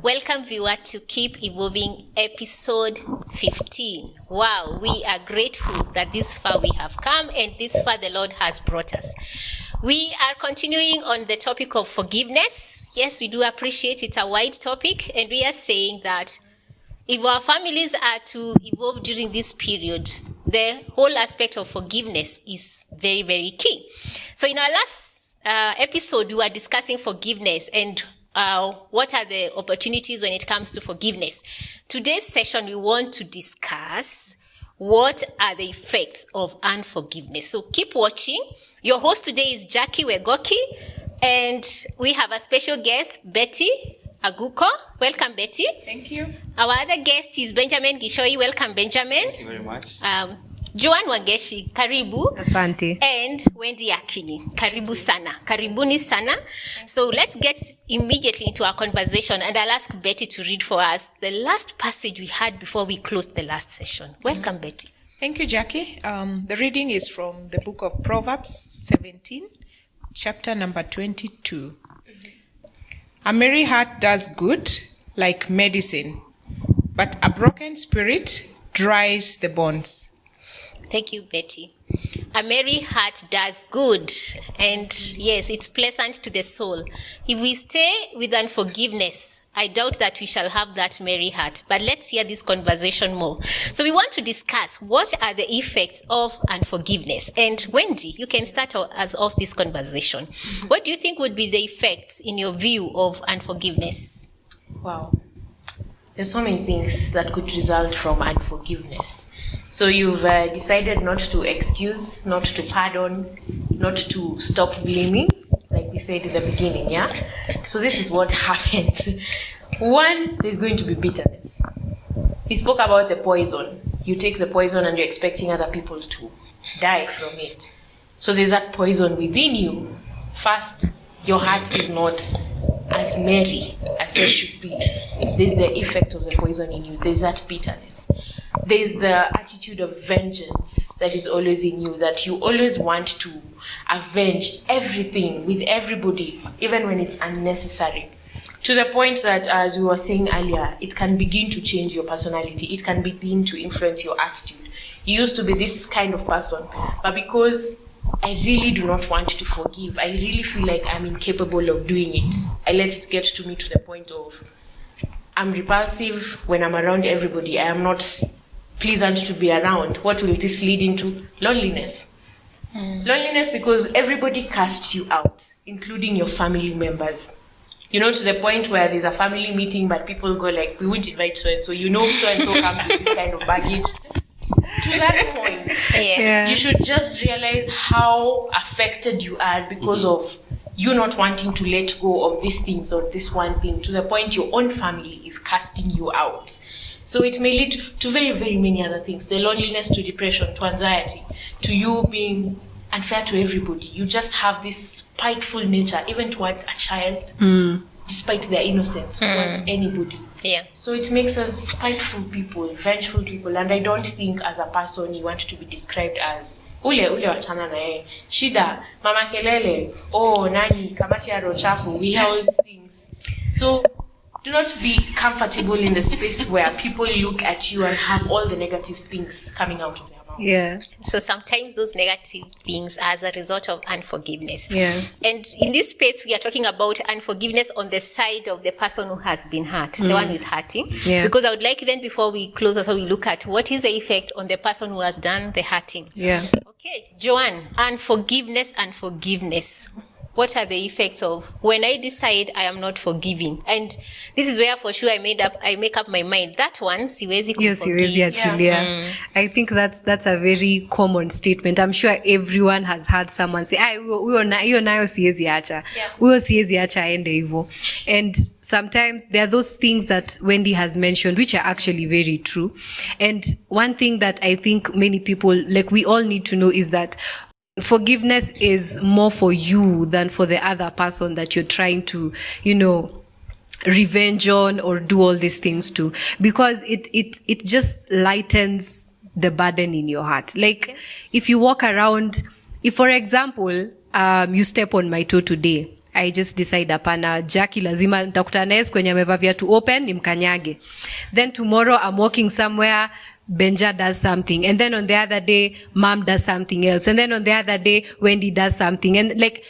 Welcome, viewer, to Keep Evolving episode 15. Wow, we are grateful that this far we have come and this far the Lord has brought us. We are continuing on the topic of forgiveness. Yes, we do appreciate it's a wide topic, and we are saying that if our families are to evolve during this period, the whole aspect of forgiveness is very, very key. So in our last episode, we were discussing forgiveness and what are the opportunities when it comes to forgiveness. Today's session, we want to discuss what are the effects of unforgiveness. So keep watching. Your host today is Jackie Wegoki, and we have a special guest, Betty Aguko. Welcome, Betty. Thank you. Our other guest is Benjamin Gishoi. Welcome, Benjamin. Thank you very much. Joan Wageshi, karibu. Asante. And Wendy Akini, karibu sana. Karibuni sana. So let's get immediately into our conversation, and I'll ask Betty to read for us the last passage we had before we closed the last session. Welcome, Betty. Thank you, Jackie. The reading is from the book of Proverbs 17, chapter number 22. A merry heart does good like medicine, but a broken spirit dries the bones. Thank you, Betty. A merry heart does good, and yes, it's pleasant to the soul. If we stay with unforgiveness, I doubt that we shall have that merry heart. But let's hear this conversation more. So we want to discuss what are the effects of unforgiveness. And Wendy, you can start us off this conversation. What do you think would be the effects, in your view, of unforgiveness? Wow. There's so many things that could result from unforgiveness. So you've decided not to excuse, not to pardon, not to stop blaming, like we said in the beginning, yeah? So this is what happens. One, there's going to be bitterness. We spoke about the poison. You take the poison and you're expecting other people to die from it. So there's that poison within you. First, your heart is not as merry as it should be. There's the effect of the poison in you. There's that bitterness. There's the attitude of vengeance that is always in you, that you always want to avenge everything with everybody, even when it's unnecessary. To the point that, as we were saying earlier, it can begin to change your personality. It can begin to influence your attitude. You used to be this kind of person, but because I really do not want to forgive, I really feel like I'm incapable of doing it, I let it get to me to the point of I'm repulsive when I'm around everybody. I am not pleasant to be around. What will this lead into? Loneliness. Loneliness because everybody casts you out, including your family members. You know, to the point where there's a family meeting, but people go like, we won't invite so-and-so. You know, so-and-so comes with this kind of baggage. To that point, you should just realize how affected you are because of you not wanting to let go of these things or this one thing, to the point your own family is casting you out. So it may lead to very, very many other things. The loneliness, to depression, to anxiety, to you being unfair to everybody. You just have this spiteful nature, even towards a child, despite their innocence, towards anybody. Yeah. So it makes us spiteful people, vengeful people. And I don't think as a person you want to be described as ule wachana nae, shida, mama kelele, oh nani, kamati ya rochafu. We hear all these things. So do not be comfortable in the space where people look at you and have all the negative things coming out of their mouths. Yeah. So sometimes those negative things are as a result of unforgiveness. Yes. And in this space, we are talking about unforgiveness on the side of the person who has been hurt, the one who is hurting. Yeah. Because I would like, even before we close, also we look at what is the effect on the person who has done the hurting. Yeah. Okay, Joanne, unforgiveness. What are the effects of when I decide I am not forgiving? And this is where for sure I make up my mind. That one, siwezi kuforgive. Yes, actually, yeah. I think that's a very common statement. I'm sure everyone has heard someone say, huyo nayo siwezi acha. Huyo siwezi acha aende hivyo. And sometimes there are those things that Wendy has mentioned, which are actually very true. And one thing that I think many people, like we all need to know, is that forgiveness is more for you than for the other person that you're trying to, revenge on or do all these things to, because it just lightens the burden in your heart. Like if you walk around, if for example, you step on my toe today I just decide hapana, Jackie lazima nitakutana naye kwenye amevaa viatu open nimkanyage. Then tomorrow I'm walking somewhere, Benja does something, and then on the other day Mom does something else, and then on the other day Wendy does something, and like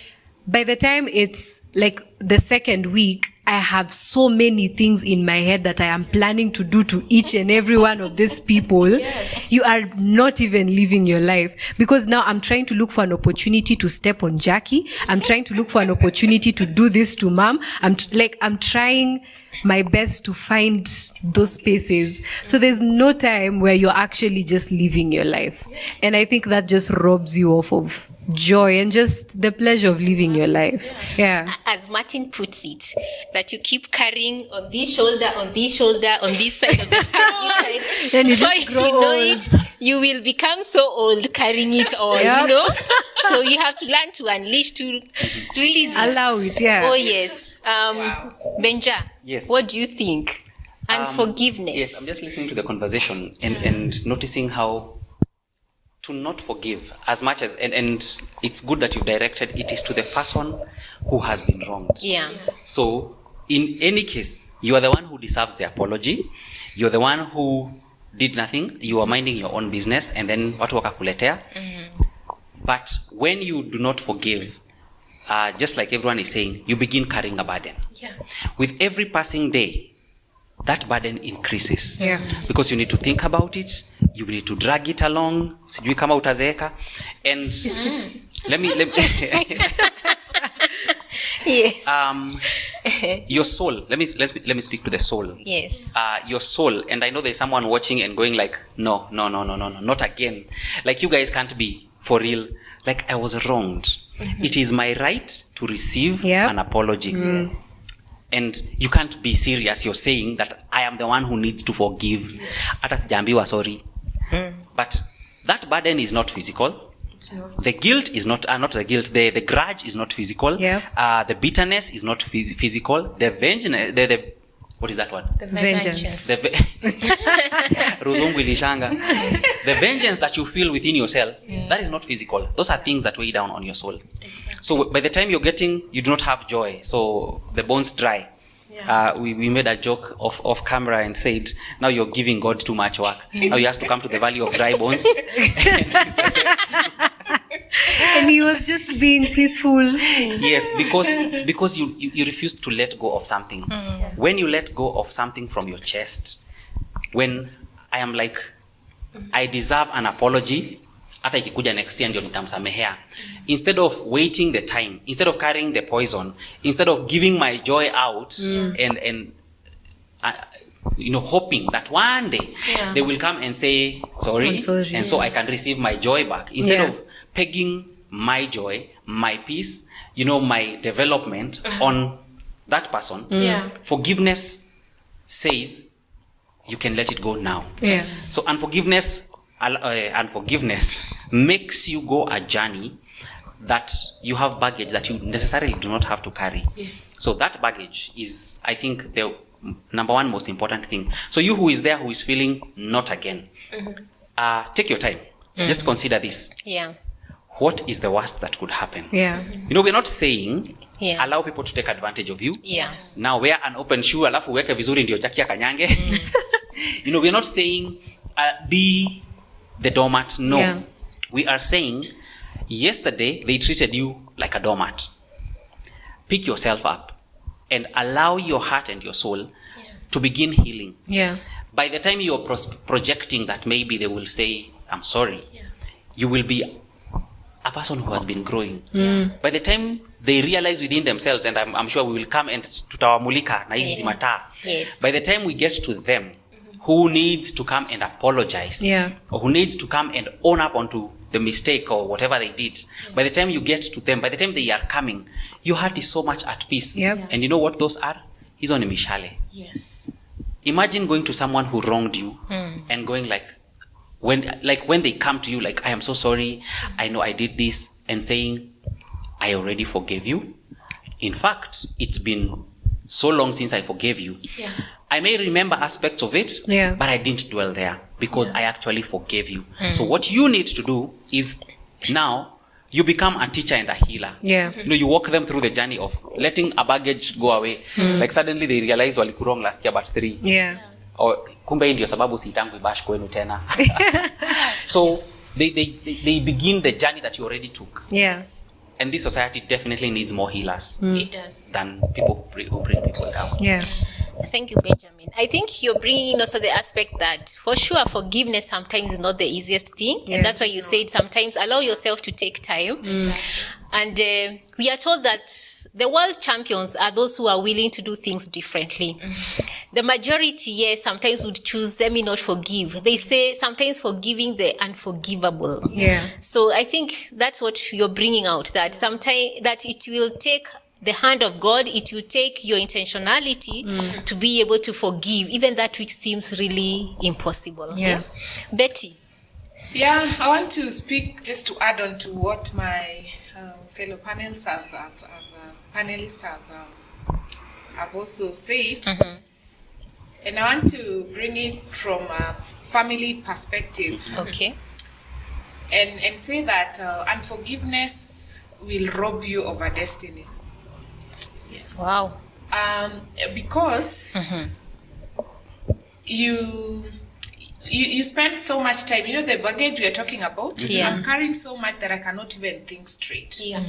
by the time it's like the second week, I have so many things in my head that I am planning to do to each and every one of these people. Yes. You are not even living your life, because now I'm trying to look for an opportunity to step on Jackie. I'm trying to look for an opportunity to do this to Mom. I'm trying my best to find those spaces. So there's no time where you're actually just living your life. And I think that just robs you of joy and just the pleasure of living your life. Yeah. As Martin puts it, that you keep carrying on this shoulder, on this side of the hand. Then you Before just you grow know old. it, you will become so old carrying it all, Yep. you know? So you have to learn to unleash, to release it. Allow it, yeah. Oh, yes. Benja, Yes. what do you think? Unforgiveness. Yes, I'm just listening to the conversation and noticing how to not forgive as much as, and it's good that you directed it is to the person who has been wronged. Yeah. So in any case, you are the one who deserves the apology. You're the one who did nothing. You are minding your own business, and then watu wakakuletea. But when you do not forgive, just like everyone is saying, you begin carrying a burden. Yeah. With every passing day, that burden increases. Yeah. Because you need to think about it, you need to drag it along, sijui kama utazeeka. And let me Yes. your soul, let me speak to the soul. Yes. Your soul, and I know there's someone watching and going like, no, not again. Like, you guys can't be for real. Like, I was wronged. It is my right to receive an apology. Yes. And you can't be serious. You're saying that I am the one who needs to forgive. Hata sijaambiwa sorry. But that burden is not physical. The guilt is not the guilt. The grudge is not physical. Yeah. The bitterness is not physical. The vengeance, the what is that word? The Vengeance. Ruzungu ilishanga. The vengeance that you feel within yourself, that is not physical. Those are things that weigh down on your soul. Exactly. So by the time you do not have joy. So the bones dry. Yeah. We made a joke off camera and said, now you're giving God too much work. Now he has to come to the valley of dry bones. And he was just being peaceful. Yes, because you refuse to let go of something. When you let go of something from your chest, when I am like, I deserve an apology, hata ikikuja next year ndio nitamsamehea. Instead of waiting the time, instead of carrying the poison, instead of giving my joy out and hoping that one day they will come and say sorry, I'm sorry, and so I can receive my joy back. Instead of pegging my joy, my peace, my development on that person. Forgiveness says you can let it go now. Yes. So unforgiveness makes you go a journey that you have baggage that you necessarily do not have to carry. Yes. So that baggage is, I think, the number one most important thing. So you who is there, who is feeling not again, take your time. Just consider this. Yeah. What is the worst that could happen? Yeah. We're not saying Yeah. allow people to take advantage of you. Yeah. Now wear an open shoe, alafu weke vizuri ndio Jackie akanyange. We're not saying be the doormat. No. Yeah. We are saying yesterday they treated you like a doormat. Pick yourself up and allow your heart and your soul to begin healing. Yes. By the time you're projecting that maybe they will say, I'm sorry, you will be a person who has been growing. By the time they realize within themselves, and I'm sure we will come and tutawamulika na hizi mataa. Yes. By the time we get to them, who needs to come and apologize, or who needs to come and own up onto the mistake or whatever they did, by the time you get to them, by the time they are coming, your heart is so much at peace. Yep. And you know what those are? Hizo ni mishale. Yes. Imagine going to someone who wronged you and going when they come to you like, I am so sorry, I know I did this, and saying, I already forgave you. In fact, it's been so long since I forgave you. Yeah. I may remember aspects of it, but I didn't dwell there because I actually forgave you. So what you need to do is now you become a teacher and a healer. Yeah. You walk them through the journey of letting a baggage go away. Like suddenly they realize waliku wrong last year but 3. Yeah. Or kumbe ndio sababu sitangu bash kwenu tena. So they begin the journey that you already took. Yeah. And this society definitely needs more healers It does. than people who bring people down. Yeah. Thank you, Benjamin. I think you're bringing in also the aspect that, for sure, forgiveness sometimes is not the easiest thing. Yeah. And that's why you said sometimes allow yourself to take time. And we are told that the world champions are those who are willing to do things differently. The majority, yes, sometimes would choose, let me not forgive. They say sometimes forgiving the unforgivable. Yeah. So I think that's what you're bringing out, that sometimes that it will take the hand of God, it will take your intentionality to be able to forgive, even that which seems really impossible. Yes. Betty. Yeah, I want to speak just to add on to what my fellow panelists have also said. And I want to bring it from a family perspective Okay. and say that unforgiveness will rob you of a destiny. Yes. Wow. Because you spend so much time, the baggage we are talking about. Yeah. I'm carrying so much that I cannot even think straight. Yeah.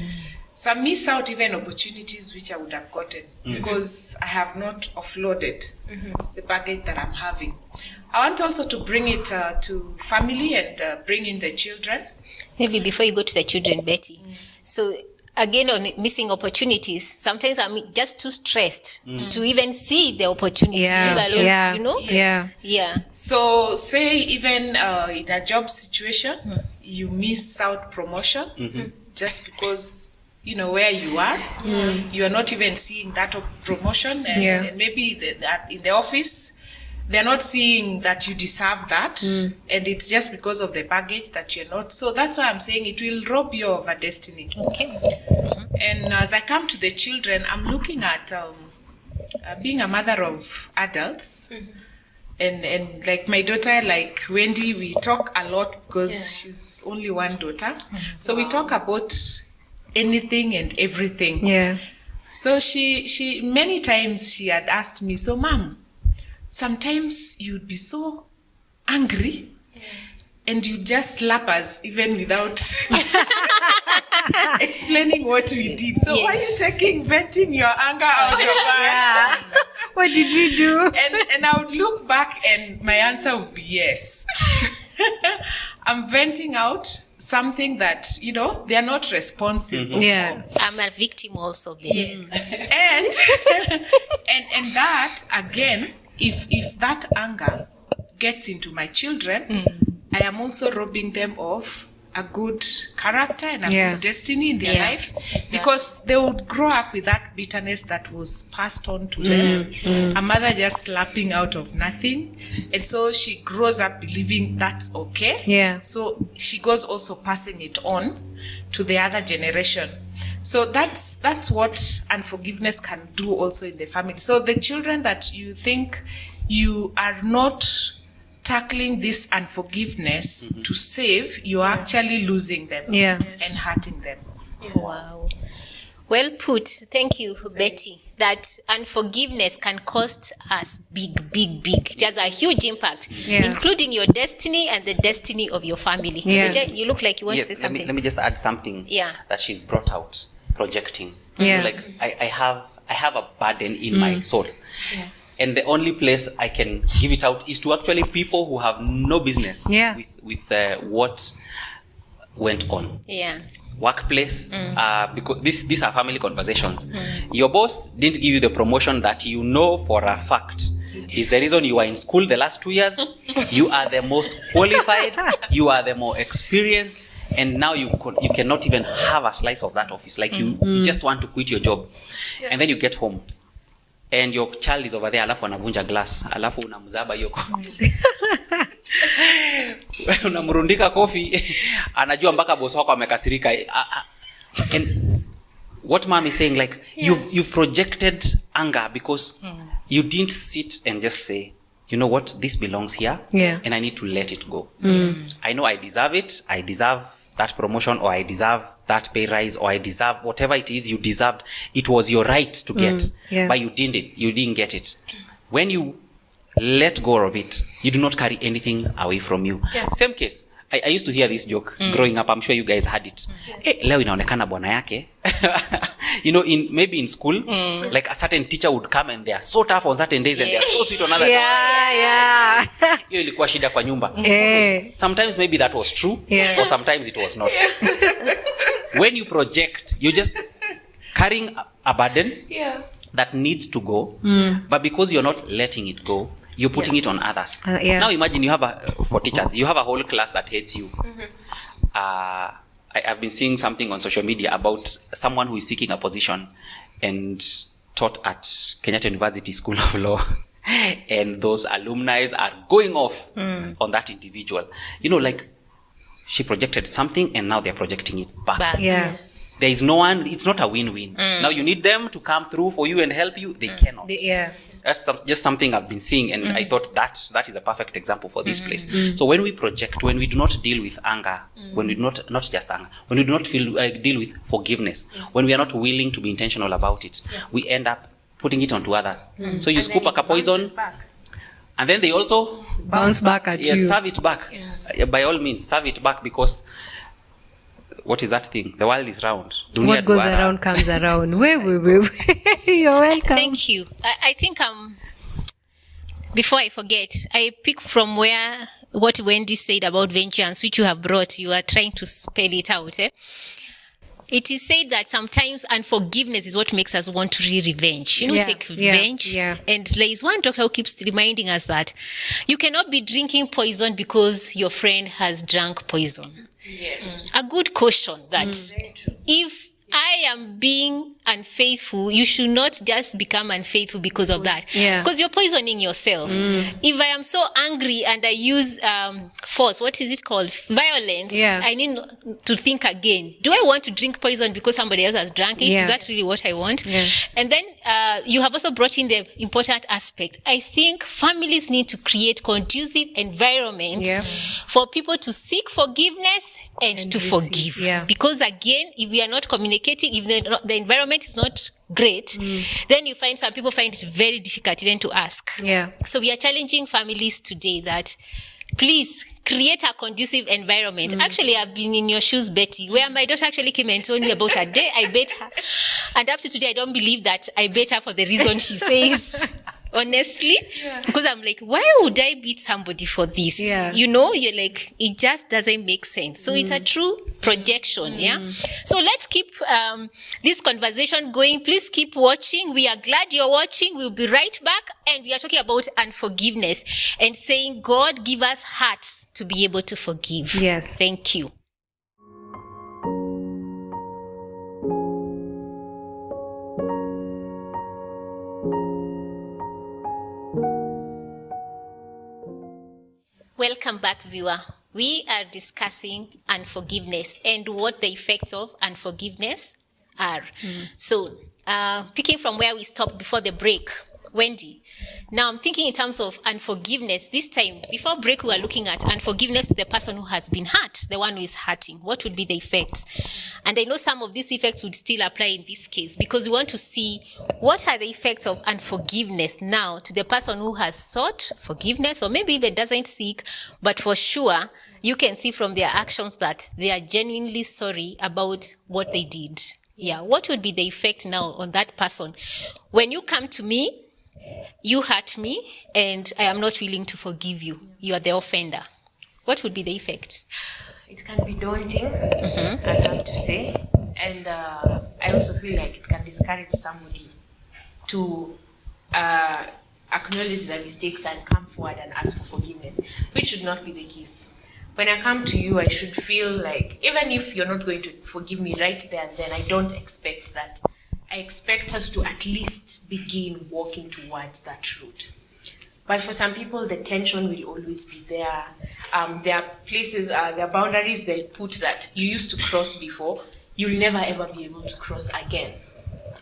So I miss out even opportunities which I would have gotten because I have not offloaded the baggage that I'm having. I want also to bring it to family and bring in the children. Maybe before you go to the children, Betty. So again, on missing opportunities, sometimes I'm just too stressed to even see the opportunity. Yeah. Leave alone, Yeah. You know? Yeah. Yeah. So say even in a job situation, you miss out promotion just because where you are, you are not even seeing that promotion, and maybe in the office, they're not seeing that you deserve that, and it's just because of the baggage that you're not. So that's why I'm saying it will rob you of a destiny. Okay. And as I come to the children, I'm looking at being a mother of adults. And like my daughter, like Wendy, we talk a lot because she's only one daughter. So we talk about anything and everything. Yes. So she many times she had asked me, so Mom, sometimes you'd be so angry and you just slap us even without explaining what we did. So why are you venting your anger out of us? What did we do? And I would look back and my answer would be yes. I'm venting out something that, they are not responsible. Yeah. I'm a victim also, Betty. And that again, if that anger gets into my children, I am also robbing them of a good character and a good destiny in their life, because they would grow up with that bitterness that was passed on to them. A mother just slapping out of nothing, and so she grows up believing that's okay. Yeah. So she goes also passing it on to the other generation. So that's what unforgiveness can do also in the family. So the children that you think you are not tackling this unforgiveness to save, you're actually losing them and hurting them. Wow. Well put. Thank you, Betty. That unforgiveness can cost us big. It has a huge impact, including your destiny and the destiny of your family. You look like you want to say something. Let me just add something that she's brought out, projecting. Like I have a burden in my soul. And the only place I can give it out is to actually people who have no business with what went on. Yeah. Workplace, because these are family conversations. Your boss didn't give you the promotion that you know for a fact is the reason you are in school the last 2 years. You are the most qualified, you are the more experienced, and now you cannot even have a slice of that office. Like you just want to quit your job. And then you get home. And your child is over there, alafu anavunja glass, alafu unamzaba hiyo kofi. Unamrundika kofi, anajua mpaka boss wako amekasirika. And what mom is saying, like, you've projected anger because you didn't sit and just say, you know what, this belongs here, and I need to let it go. I know I deserve it. I deserve that promotion, or I deserve that pay rise, or I deserve whatever it is you deserved. It was your right to get, but you didn't get it. When you let go of it, you do not carry anything away from you. Same case. I used to hear this joke growing up. I'm sure you guys had it. Leo inaonekana bwana yake. Maybe in school, like a certain teacher would come and they are so tough on certain days and they are so sweet on other days. Hiyo ilikuwa shida kwa nyumba. Sometimes maybe that was true, or sometimes it was not. When you project, you're just carrying a burden that needs to go, but because you're not letting it go, you're putting it on others. Now imagine you have for teachers, you have a whole class that hates you. I've been seeing something on social media about someone who is seeking a position and taught at Kenyatta University School of Law. And those alumni are going off on that individual. Like she projected something and now they're projecting it back. Yes. There is no one, it's not a win-win. Now you need them to come through for you and help you. They cannot. That's just something I've been seeing, and I thought that is a perfect example for this place. So when we project, when we do not deal with anger, when we do not just anger, when we do not deal with forgiveness, when we are not willing to be intentional about it, we end up putting it onto others. So you scoop a poison, and then they also bounce back at you. Serve it back. By all means, serve it back, because what is that thing? The world is round. What goes around comes around. Wait. You're welcome. Thank you. I think before I forget, I pick from what Wendy said about vengeance, which you have brought. You are trying to spell it out. It is said that sometimes unforgiveness is what makes us want to revenge. Take revenge. And there is one doctor who keeps reminding us that you cannot be drinking poison because your friend has drunk poison. Yes. A good caution that if I am being unfaithful, you should not just become unfaithful because of that. Because you're poisoning yourself. If I am so angry and I use force, what is it called? Violence. I need to think again. Do I want to drink poison because somebody else has drank it? Is that really what I want? And then you have also brought in the important aspect. I think families need to create conducive environment for people to seek forgiveness and to forgive. Because again, if we are not communicating, if the environment is not great, then you find some people find it very difficult even to ask. So we are challenging families today that please create a conducive environment. Actually, I've been in your shoes, Betty, where my daughter actually came and told me about a day I bet her. And up to today, I don't believe that I bet her for the reason she says. Honestly, because I'm like, why would I beat somebody for this? You're like, it just doesn't make sense. So it's a true projection. So let's keep this conversation going. Please keep watching. We are glad you're watching. We'll be right back, and we are talking about unforgiveness and saying, God, give us hearts to be able to forgive. Thank you. Welcome back, viewer. We are discussing unforgiveness and what the effects of unforgiveness are. So, picking from where we stopped before the break, Wendy, now I'm thinking in terms of unforgiveness. This time, before break, we were looking at unforgiveness to the person who has been hurt, the one who is hurting. What would be the effects? And I know some of these effects would still apply in this case, because we want to see what are the effects of unforgiveness now to the person who has sought forgiveness, or maybe even doesn't seek, but for sure you can see from their actions that they are genuinely sorry about what they did. What would be the effect now on that person? When you come to me, you hurt me, and I am not willing to forgive you. You are the offender. What would be the effect? It can be daunting, I have to say. And I also feel like it can discourage somebody to acknowledge their mistakes and come forward and ask for forgiveness, which should not be the case. When I come to you, I should feel like, even if you're not going to forgive me right there and then, I don't expect that. I expect us to at least begin walking towards that route. But for some people, the tension will always be there. There are places, there are boundaries they'll put that you used to cross before, you'll never ever be able to cross again.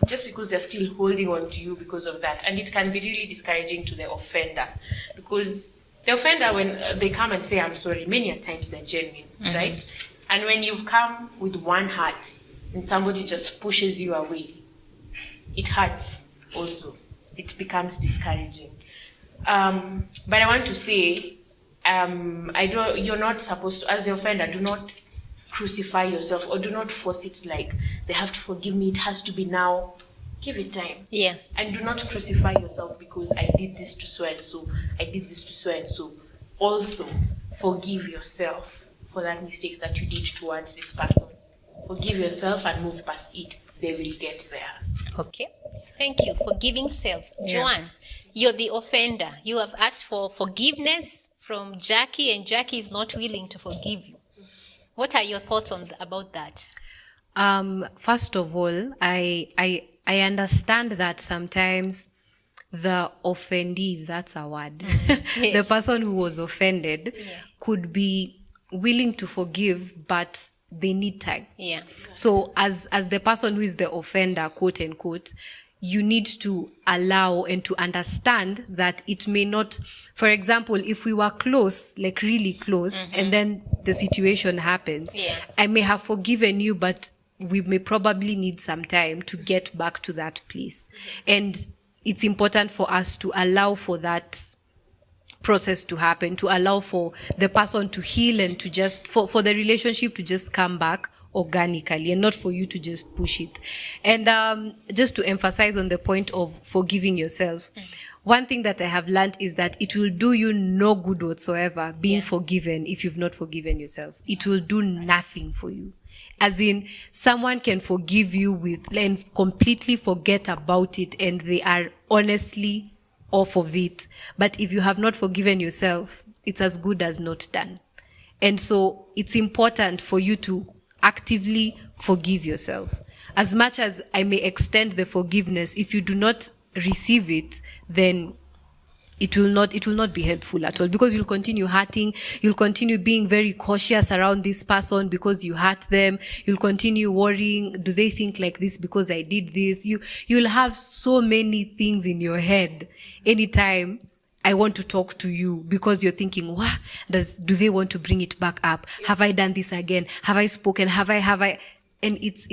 Just because they're still holding on to you because of that. And it can be really discouraging to the offender. Because the offender, when they come and say, I'm sorry, many a times they're genuine, right? And when you've come with one heart and somebody just pushes you away, it hurts also. It becomes discouraging. But I want to say, you're not supposed to, as the offender, do not crucify yourself or do not force it like, they have to forgive me, it has to be now. Give it time. Yeah. And do not crucify yourself because I did this to so and so, I did this to so and so. Also, forgive yourself for that mistake that you did towards this person. Forgive yourself and move past it. They will get there. Okay. Thank you. Forgiving self. Joanne, you're the offender. You have asked for forgiveness from Jackie, and Jackie is not willing to forgive you. What are your thoughts about that? First of all, I understand that sometimes the offendee, if that's a word, the person who was offended could be willing to forgive, but they need time. Yeah. So as the person who is the offender, quote unquote, you need to allow and to understand that it may not, for example, if we were close, like really close, and then the situation happens, I may have forgiven you, but we may probably need some time to get back to that place. And it's important for us to allow for that process to happen, to allow for the person to heal and to just, for the relationship to just come back organically and not for you to just push it. And just to emphasize on the point of forgiving yourself, one thing that I have learned is that it will do you no good whatsoever being forgiven if you've not forgiven yourself. It will do nothing for you. As in, someone can forgive you and completely forget about it, and they are honestly off of it. But if you have not forgiven yourself, it's as good as not done. And so it's important for you to actively forgive yourself. As much as I may extend the forgiveness, if you do not receive it, then it will not be helpful at all, because you'll continue hurting, you'll continue being very cautious around this person because you hurt them, you'll continue worrying, do they think like this because I did this? You'll have so many things in your head anytime I want to talk to you, because you're thinking, do they want to bring it back up? Have I done this again? Have I spoken? Have I? And it's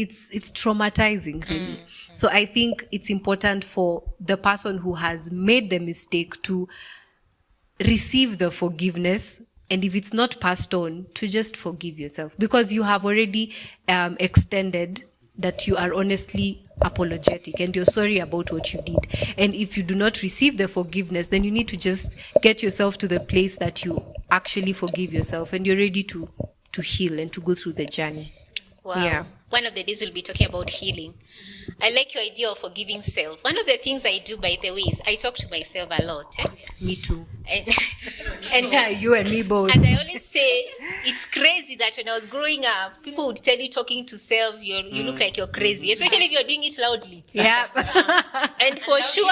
traumatizing, really. So I think it's important for the person who has made the mistake to receive the forgiveness, and if it's not passed on, to just forgive yourself, because you have already extended that you are honestly apologetic and you're sorry about what you did. And if you do not receive the forgiveness, then you need to just get yourself to the place that you actually forgive yourself and you're ready to heal and to go through the journey. Wow. Yeah. One of the days we'll be talking about healing. I like your idea of forgiving self. One of the things I do, by the way, is I talk to myself a lot. Me too. And You and me both. And I always say, it's crazy that when I was growing up, people would tell you talking to self, you look like you're crazy, especially if you're doing it loudly. Yeah. And for sure,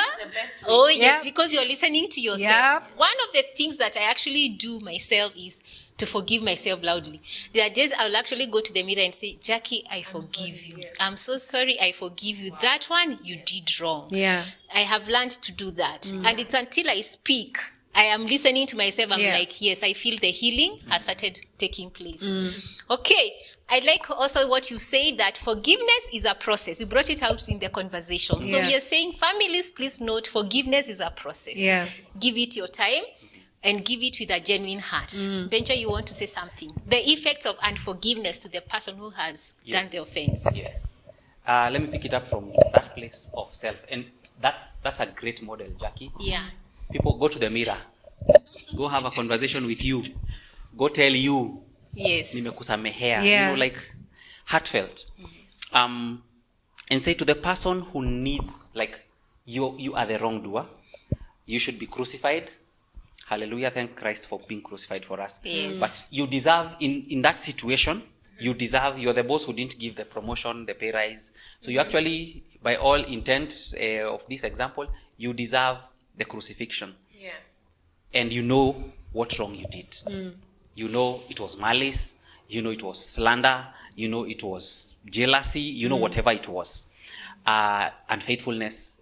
because you're listening to yourself. Yep. One of the things that I actually do myself is to forgive myself loudly. There are days I'll actually go to the mirror and say, Jackie, I forgive you. Yes. I'm so sorry, I forgive you. That one you did wrong. Yeah. I have learned to do that. And it's until I speak, I am listening to myself. I'm like, yes, I feel the healing has started taking place. Okay. I like also what you say, that forgiveness is a process. You brought it out in the conversation. So we are saying, families, please note, forgiveness is a process. Yeah. Give it your time and give it with a genuine heart. Benja, you want to say something? The effect of unforgiveness to the person who has done the offense. Yes. Let me pick it up from that place of self. And that's a great model, Jackie. Yeah. People go to the mirror. Go have a conversation with you. Go tell you. Yes. Nimekusamehea. Yeah. You know, like heartfelt. Yes. And say to the person who needs, like, you are the wrongdoer. You should be crucified. Hallelujah. Thank Christ for being crucified for us. Yes. But you deserve, in that situation, you're the boss who didn't give the promotion, the pay rise. So you actually, by all intent of this example, you deserve the crucifixion. Yeah. And you know what wrong you did. You know it was malice. You know it was slander. You know it was jealousy. You know whatever it was. Unfaithfulness,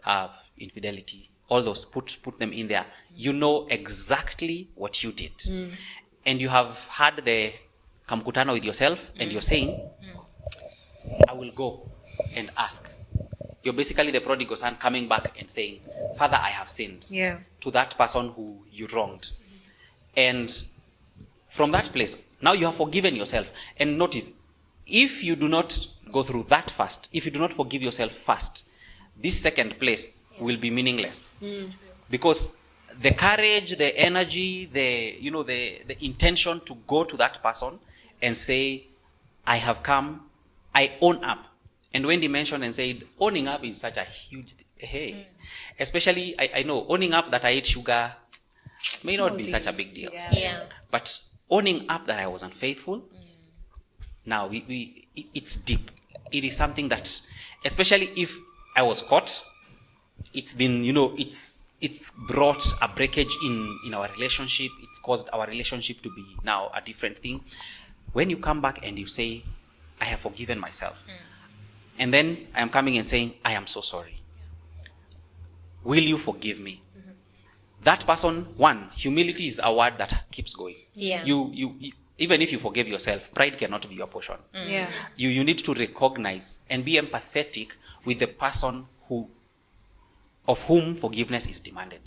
infidelity. All those, put them in there. You know exactly what you did. And you have had the kamkutano with yourself and you're saying, I will go and ask. You're basically the prodigal son coming back and saying, Father, I have sinned to that person who you wronged. And from that place, now you have forgiven yourself. And notice, if you do not go through that first, if you do not forgive yourself first, this second place will be meaningless. Because the courage, the energy, the intention to go to that person and say, I have come, I own up. And Wendy mentioned and said, owning up is such a huge thing. Especially, I know, owning up that I ate sugar may not be such a big deal. But owning up that I was unfaithful, now it's deep. It is something that, especially if I was caught, it's been, it's brought a breakage in our relationship. It's caused our relationship to be now a different thing. When you come back and you say, I have forgiven myself, and then I am coming and saying, I am so sorry. Will you forgive me? That person, one, humility is a word that keeps going. You even if you forgive yourself, pride cannot be your portion. You need to recognize and be empathetic with the person of whom forgiveness is demanded.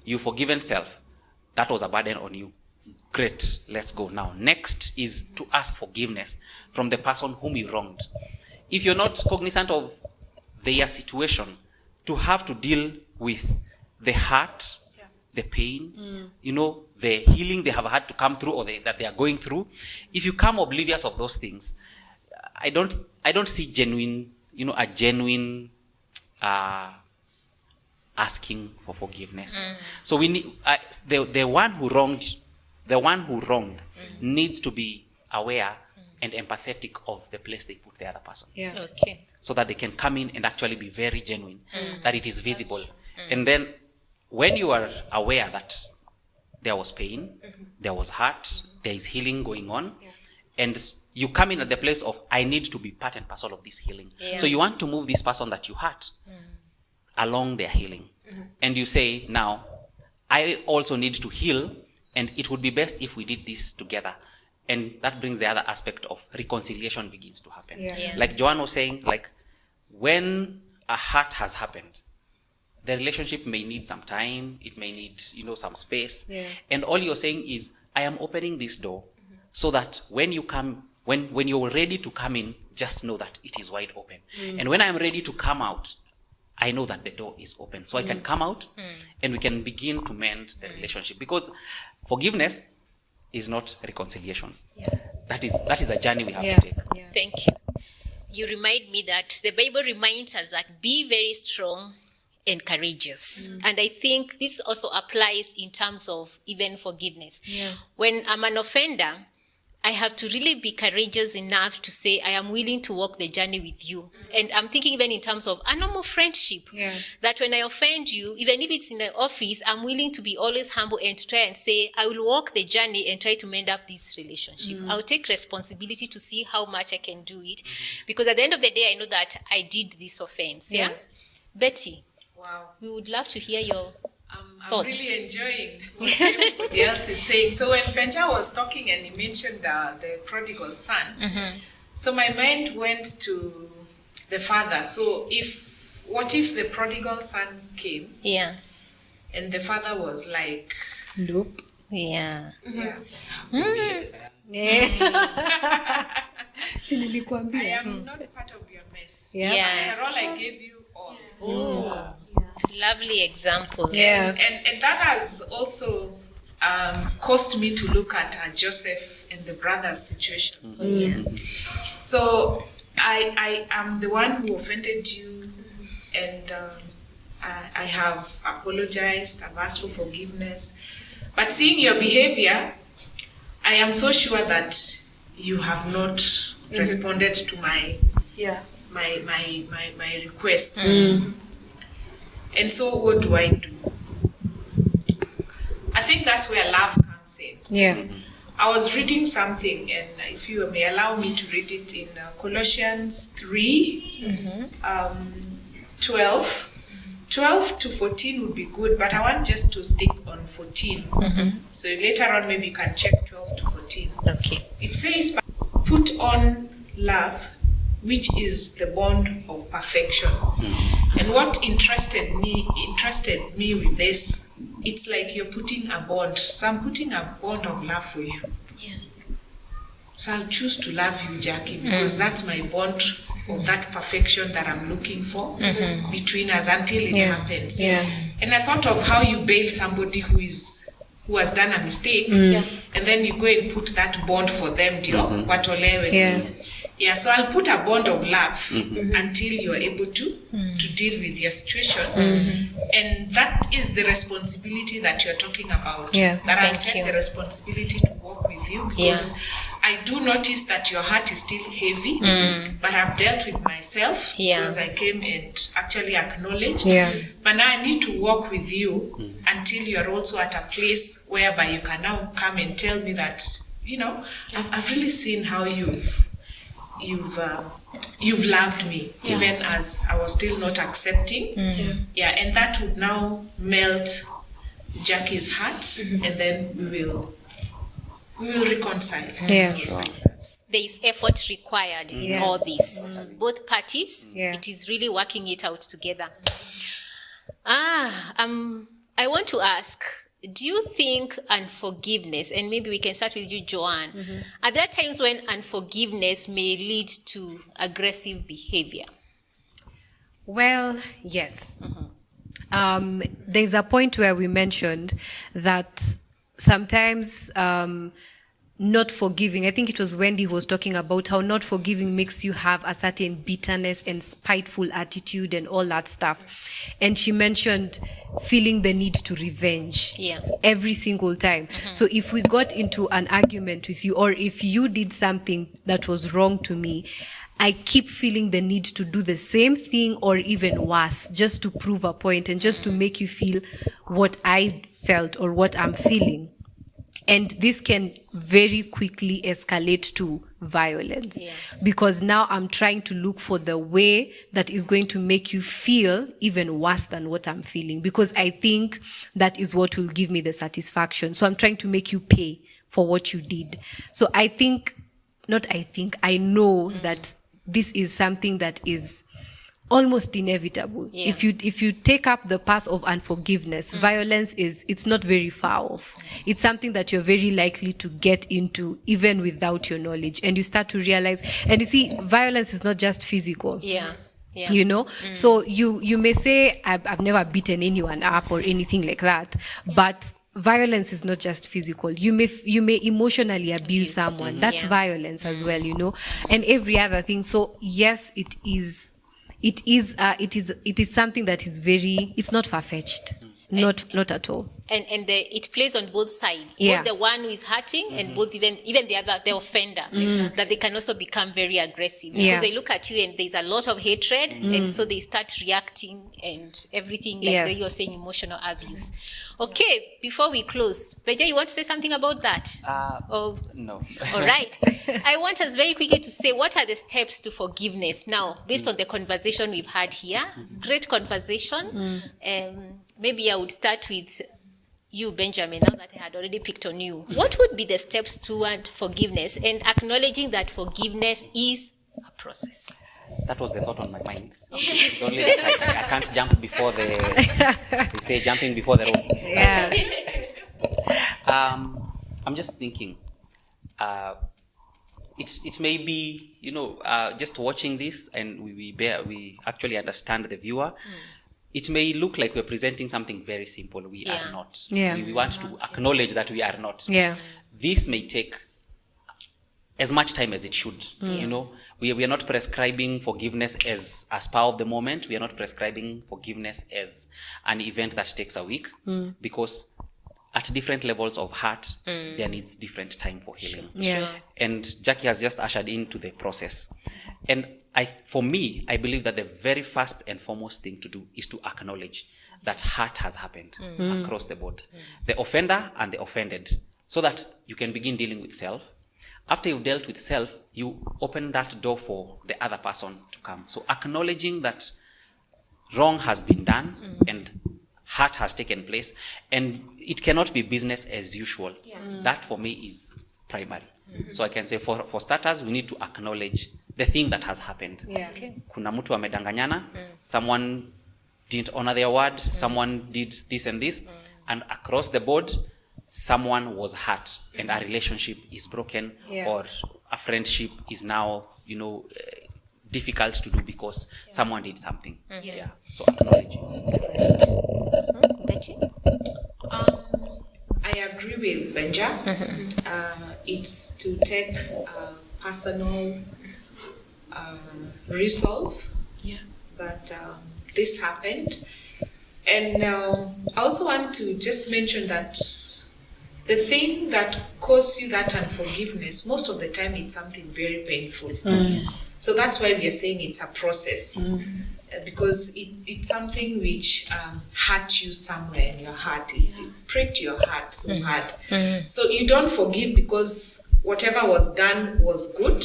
You've forgiven self. That was a burden on you. Great, let's go now. Next is to ask forgiveness from the person whom you wronged. If you're not cognizant of their situation, to have to deal with the hurt, the pain, the healing they have had to come through or that they are going through, if you come oblivious of those things, I don't see a genuine asking for forgiveness. So we need the one who wronged needs to be aware and empathetic of the place they put the other person. So that they can come in and actually be very genuine, that it is visible. And then when you are aware that there was pain, there was hurt, there is healing going on, and you come in at the place of, I need to be part and parcel of this healing. So you want to move this person that you hurt along their healing. And you say, now, I also need to heal, and it would be best if we did this together. And that brings the other aspect of reconciliation begins to happen. Like Joanne was saying, like when a hurt has happened, the relationship may need some time, it may need, some space. And all you're saying is, I am opening this door so that when you come, when you're ready to come in, just know that it is wide open. And when I'm ready to come out, I know that the door is open. So I can come out and we can begin to mend the relationship. Because forgiveness is not reconciliation. That is a journey we have to take. Thank you. You remind me that the Bible reminds us that be very strong and courageous. And I think this also applies in terms of even forgiveness. When I'm an offender, I have to really be courageous enough to say, I am willing to walk the journey with you. And I'm thinking even in terms of a normal friendship, that when I offend you, even if it's in the office, I'm willing to be always humble and to try and say, I will walk the journey and try to mend up this relationship. I'll take responsibility to see how much I can do it. Because at the end of the day, I know that I did this offense. Betty, we would love to hear your I'm really enjoying what everybody else is saying. So when Benja was talking and he mentioned the prodigal son, so my mind went to the father. So what if the prodigal son came? And the father was like, nope. I am not part of your mess. After all, I gave you all. Lovely example. And that has also caused me to look at Joseph and the brothers' situation. So I am the one who offended you, and I have apologized, I've asked for forgiveness. But seeing your behavior, I am so sure that you have not responded to my request. And so what do? I think that's where love comes in. I was reading something, and if you may allow me to read it in Colossians 3, 12 to 14 would be good, but I want just to stick on 14. So later on maybe you can check 12 to 14. Okay. It says, put on love, which is the bond of perfection. And what interested me with this, it's like you're putting a bond. So I'm putting a bond of love for you. Yes. So I'll choose to love you, Jackie, because that's my bond of that perfection that I'm looking for between us until it happens. Yes. And I thought of how you bail somebody who has done a mistake, and then you go and put that bond for them, watolewe. Yeah, so I'll put a bond of love until you're able to deal with your situation. And that is the responsibility that you're talking about. Yeah. That I'll Thank take you. the responsibility to work with you, because I do notice that your heart is still heavy, but I've dealt with myself because I came and actually acknowledged. But now I need to work with you until you're also at a place whereby you can now come and tell me that, I've really seen how you've loved me, even as I was still not accepting. And that would now melt Jackie's heart, and then we will reconcile. There is effort required in all this. Both parties, it is really working it out together. I want to ask, do you think unforgiveness, and maybe we can start with you, Joanne, are there times when unforgiveness may lead to aggressive behavior? Well, yes. There's a point where we mentioned that sometimes not forgiving, I think it was Wendy who was talking about how not forgiving makes you have a certain bitterness and spiteful attitude and all that stuff. And she mentioned feeling the need to revenge every single time. So if we got into an argument with you, or if you did something that was wrong to me, I keep feeling the need to do the same thing or even worse, just to prove a point and just to make you feel what I felt or what I'm feeling. And this can very quickly escalate to violence, because now I'm trying to look for the way that is going to make you feel even worse than what I'm feeling, because I think that is what will give me the satisfaction. So I'm trying to make you pay for what you did. So I know that this is something that is almost inevitable. If you take up the path of unforgiveness, violence it's not very far off. It's something that you're very likely to get into even without your knowledge, and you start to realize, and you see, violence is not just physical. So you may say, I've never beaten anyone up or anything like that, but violence is not just physical. You may emotionally abuse someone. That's violence as well, and every other thing. So yes, it is something that is it's not far-fetched. Not at all. And it plays on both sides, both the one who is hurting and both even the offender, that they can also become very aggressive because they look at you and there's a lot of hatred, and so they start reacting and everything, like you're saying, emotional abuse. Okay, before we close, Beja, you want to say something about that? No. All right. I want us very quickly to say, what are the steps to forgiveness now, based on the conversation we've had here? Great conversation. Maybe I would start with you, Benjamin, now that I had already picked on you. What would be the steps toward forgiveness, and acknowledging that forgiveness is a process? That was the thought on my mind. It's only that I can't jump before they say jumping before the rope. I'm just thinking, it's maybe, just watching this, and we actually understand the viewer. It may look like we're presenting something very simple. We are not. We want to acknowledge that we are not. This may take as much time as it should. We are not prescribing forgiveness as a spur of the moment. We are not prescribing forgiveness as an event that takes a week, because at different levels of hurt, there needs different time for healing. And Jackie has just ushered into the process. And for me, I believe that the very first and foremost thing to do is to acknowledge that hurt has happened across the board. The offender and the offended, so that you can begin dealing with self. After you've dealt with self, you open that door for the other person to come. So acknowledging that wrong has been done and hurt has taken place, and it cannot be business as usual. That for me is primary. So I can say for starters, we need to acknowledge the thing that has happened. Yeah. Kuna mtu amedanganyana, someone didn't honor their word, someone did this and this, and across the board, someone was hurt, and a relationship is broken, Yes. or a friendship is now, difficult to do because someone did something. Yeah. So acknowledge it. Betty? I agree with Benja. It's to take personal resolve that this happened. And I also want to just mention that the thing that causes you that unforgiveness, most of the time it's something very painful. Yes. So that's why we are saying it's a process. Because it's something which hurt you somewhere in your heart. It pricked your heart so hard. So you don't forgive because whatever was done was good,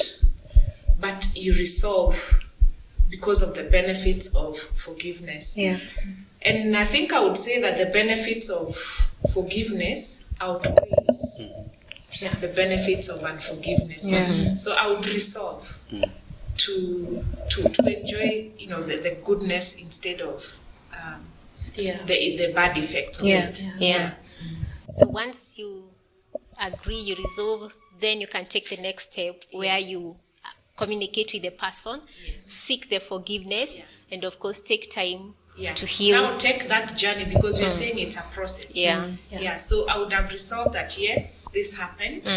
but you resolve because of the benefits of forgiveness. Yeah. And I think I would say that the benefits of forgiveness outweighs the benefits of unforgiveness. Yeah. So I would resolve to enjoy, the goodness instead of the bad effects of it. Yeah. So once you agree, you resolve, then you can take the next step where you communicate with the person, seek the forgiveness, and of course take time to heal. Now take that journey because we're saying it's a process. So I would have resolved that yes, this happened,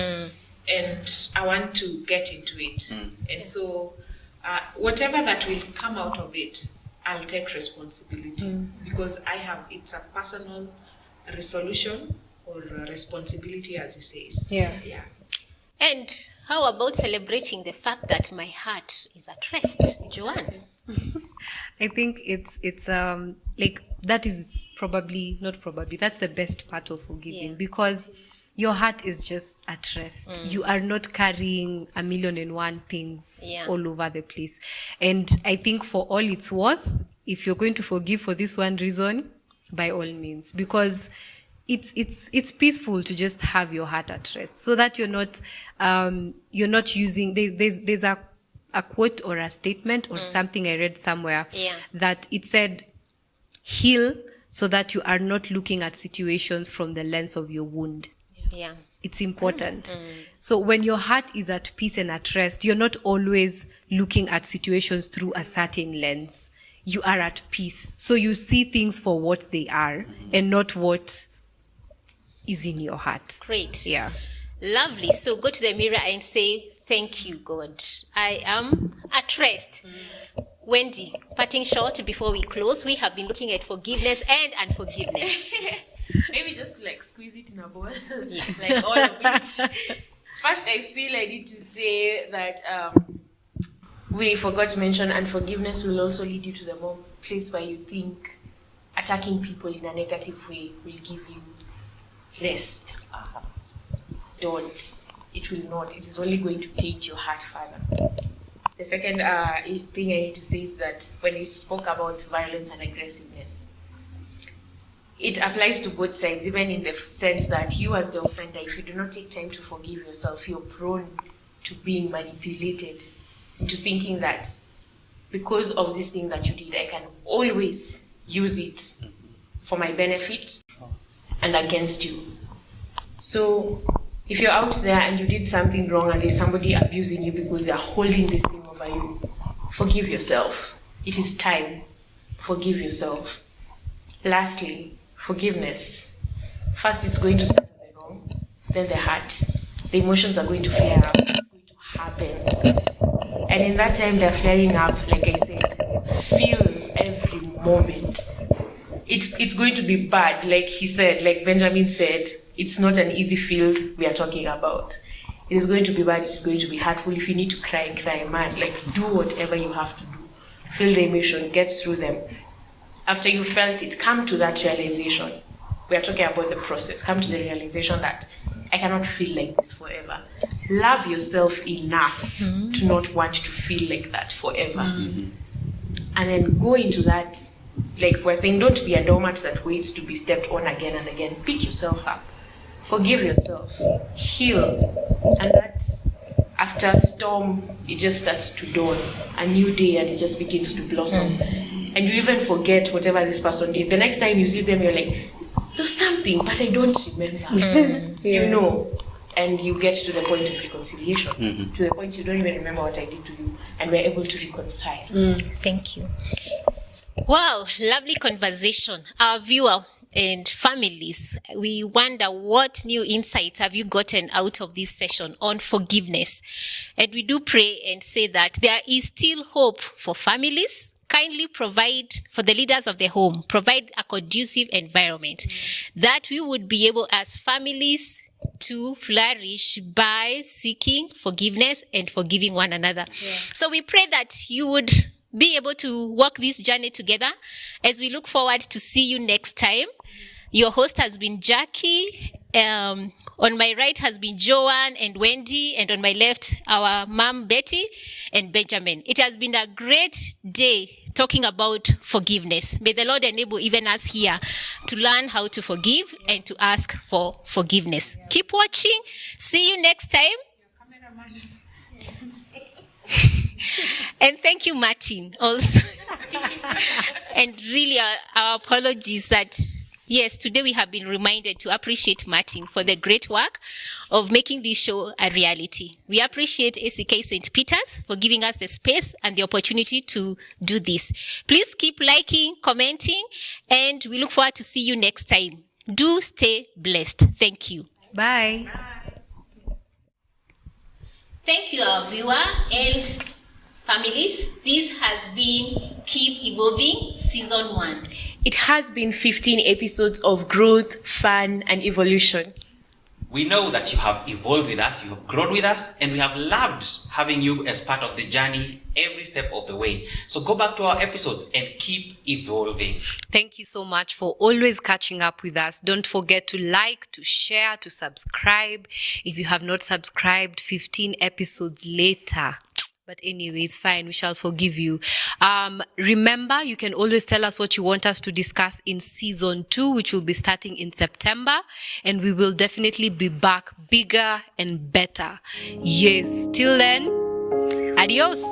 and I want to get into it. And so whatever that will come out of it, I'll take responsibility because it's a personal resolution or a responsibility, as he says. Yeah. And how about celebrating the fact that my heart is at rest, Joanne? I think it's like that is that's the best part of forgiving because your heart is just at rest. You are not carrying 1,000,001 things all over the place. And I think for all it's worth, if you're going to forgive for this one reason, by all means, because it's peaceful to just have your heart at rest so that you're not using there's a quote or a statement or something I read somewhere that it said, heal so that you are not looking at situations from the lens of your wound. Yeah. It's important. So when your heart is at peace and at rest, you're not always looking at situations through a certain lens. You are at peace. So you see things for what they are and not what is in your heart. Great. Yeah. Lovely. So go to the mirror and say, thank you, God. I am at rest. Wendy, parting shot before we close. We have been looking at forgiveness and unforgiveness. Maybe just squeeze it in a bowl. Yes. All of it. First, I feel I need to say that we forgot to mention unforgiveness will also lead you to the place where you think attacking people in a negative way will give you rest. Don't. It will not. It is only going to take your heart further. The second thing I need to say is that when we spoke about violence and aggressiveness, it applies to both sides, even in the sense that you as the offender, if you do not take time to forgive yourself, you're prone to being manipulated into thinking that because of this thing that you did, I can always use it for my benefit and against you. So if you're out there and you did something wrong and there's somebody abusing you because they're holding this thing over you, forgive yourself. It is time. Forgive yourself. Lastly, forgiveness. First, it's going to start with the wrong, then the heart. The emotions are going to flare up. It's going to happen. And in that time, they're flaring up, like I said, feel every moment. It's going to be bad, like he said, like Benjamin said. It's not an easy field we are talking about. It is going to be bad, it's going to be hurtful. If you need to cry, man. Do whatever you have to do. Feel the emotion, get through them. After you felt it, come to that realization. We are talking about the process. Come to the realization that I cannot feel like this forever. Love yourself enough to not want to feel like that forever. And then go into that, like we're saying, don't be a doormat that waits to be stepped on again and again. Pick yourself up. forgive yourself, heal, and that after a storm, it just starts to dawn, a new day, and it just begins to blossom. And you even forget whatever this person did. The next time you see them, you're like, there's something, but I don't remember. You know, and you get to the point of reconciliation, to the point you don't even remember what I did to you, and we're able to reconcile. Thank you. Wow, lovely conversation. Our viewer and families, we wonder what new insights have you gotten out of this session on forgiveness. And we do pray and say that there is still hope for families. Kindly provide for the leaders of the home, provide a conducive environment that we would be able as families to flourish by seeking forgiveness and forgiving one another. So we pray that you would be able to walk this journey together as we look forward to see you next time. Your host has been Jackie. On my right has been Joanne and Wendy, and on my left, our mom Betty and Benjamin. It has been a great day talking about forgiveness. May the Lord enable even us here to learn how to forgive and to ask for forgiveness. Keep watching. See you next time. And thank you, Martin, also. And really, our apologies that, yes, today we have been reminded to appreciate Martin for the great work of making this show a reality. We appreciate ACK St. Peter's for giving us the space and the opportunity to do this. Please keep liking, commenting, and we look forward to see you next time. Do stay blessed. Thank you. Bye. Thank you, our viewer and families. This has been Keep Evolving Season 1. It has been 15 episodes of growth, fun, and evolution. We know that you have evolved with us, you have grown with us, and we have loved having you as part of the journey every step of the way. So go back to our episodes and keep evolving. Thank you so much for always catching up with us. Don't forget to like, to share, to subscribe. If you have not subscribed, 15 episodes later. But anyway, it's fine. We shall forgive you. Remember, you can always tell us what you want us to discuss in season 2, which will be starting in September. And we will definitely be back bigger and better. Yes. Till then, adios.